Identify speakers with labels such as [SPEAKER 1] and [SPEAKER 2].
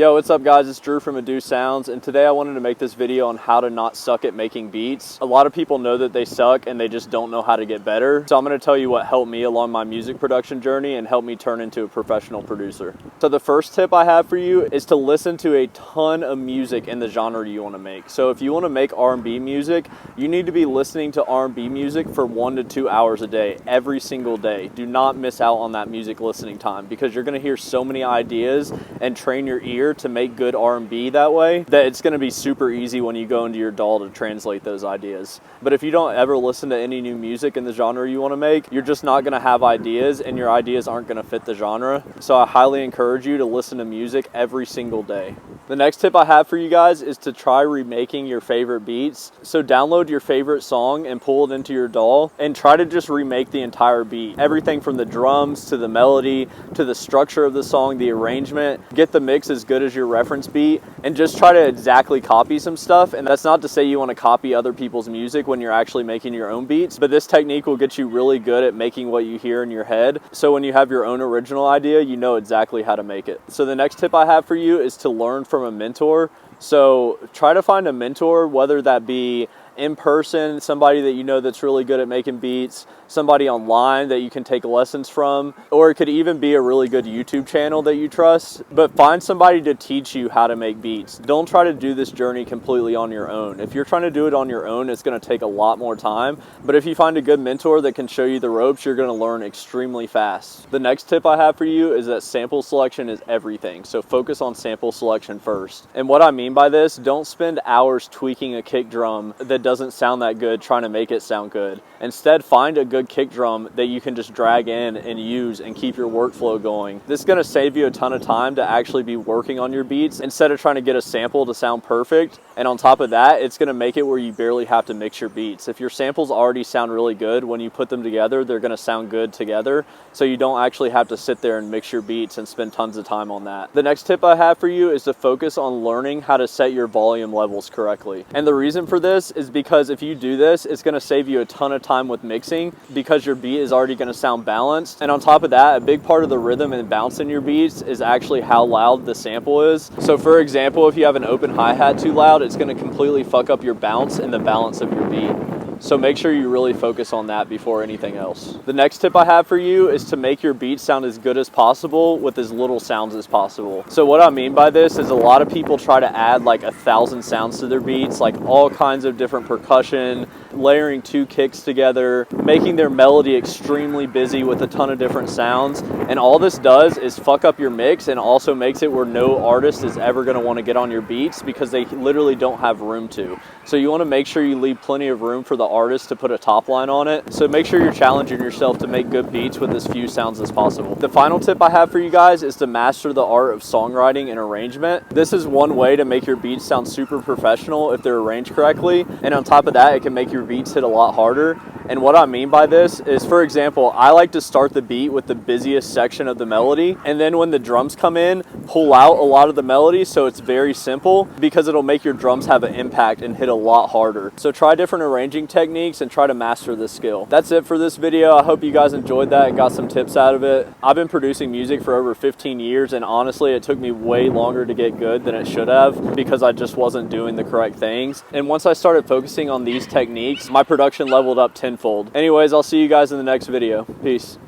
[SPEAKER 1] Yo, what's up guys? It's Drew from Ado Sounds, and today I wanted to make this video on how to not suck at making beats. A lot of people know that they suck and they just don't know how to get better. So I'm going to tell you what helped me along my music production journey and helped me turn into a professional producer. So the first tip I have for you is to listen to a ton of music in the genre you want to make. So if you want to make R&B music, you need to be listening to R&B music for 1 to 2 hours a day, every single day. Do not miss out on that music listening time, because you're going to hear so many ideas and train your ear to make good R&B that way that it's going to be super easy when you go into your DAW to translate those ideas. But if you don't ever listen to any new music in the genre you want to make, you're just not going to have ideas, and your ideas aren't going to fit the genre. So I highly encourage you to listen to music every single day. The next tip I have for you guys is to try remaking your favorite beats. So download your favorite song and pull it into your DAW and try to just remake the entire beat. Everything from the drums to the melody to the structure of the song, the arrangement. Get the mix as good as your reference beat and just try to exactly copy some stuff. And that's not to say you want to copy other people's music when you're actually making your own beats, but this technique will get you really good at making what you hear in your head. So when you have your own original idea, you know exactly how to make it. So the next tip I have for you is to learn from a mentor. So try to find a mentor, whether that be in person, somebody that you know that's really good at making beats, somebody online that you can take lessons from, or it could even be a really good YouTube channel that you trust. But find somebody to teach you how to make beats. Don't try to do this journey completely on your own. If you're trying to do it on your own, it's going to take a lot more time. But if you find a good mentor that can show you the ropes, you're going to learn extremely fast. The next tip I have for you is that sample selection is everything. So focus on sample selection first. And what I mean by this, don't spend hours tweaking a kick drum that doesn't sound that good trying to make it sound good. Instead, find a good kick drum that you can just drag in and use and keep your workflow going. This is going to save you a ton of time to actually be working on your beats instead of trying to get a sample to sound perfect. And on top of that, it's going to make it where you barely have to mix your beats. If your samples already sound really good, when you put them together, they're going to sound good together. So you don't actually have to sit there and mix your beats and spend tons of time on that. The next tip I have for you is to focus on learning how to set your volume levels correctly. And the reason for this is because if you do this, it's going to save you a ton of time with mixing, because your beat is already going to sound balanced. And on top of that, a big part of the rhythm and bounce in your beats is actually how loud the sample is. So for example, if you have an open hi-hat too loud, it's going to completely fuck up your bounce and the balance of your beat. So make sure you really focus on that before anything else. The next tip I have for you is to make your beat sound as good as possible with as little sounds as possible. So what I mean by this is a lot of people try to add like 1,000 sounds to their beats, like all kinds of different percussion, layering 2 kicks together, making their melody extremely busy with a ton of different sounds. And all this does is fuck up your mix, and also makes it where no artist is ever going to want to get on your beats because they literally don't have room to. So you want to make sure you leave plenty of room for the artist to put a top line on it. So make sure you're challenging yourself to make good beats with as few sounds as possible. The final tip I have for you guys is to master the art of songwriting and arrangement. This is one way to make your beats sound super professional if they're arranged correctly. And on top of that, it can make your beats hit a lot harder. And what I mean by this is, for example, I like to start the beat with the busiest section of the melody, and then when the drums come in, pull out a lot of the melody so it's very simple, because it'll make your drums have an impact and hit a lot harder. So try different arranging techniques and try to master this skill. That's it for this video. I hope you guys enjoyed that and got some tips out of it. I've been producing music for over 15 years, and honestly, it took me way longer to get good than it should have because I just wasn't doing the correct things. And once I started focusing on these techniques, my production leveled up tenfold. Anyways, I'll see you guys in the next video. Peace.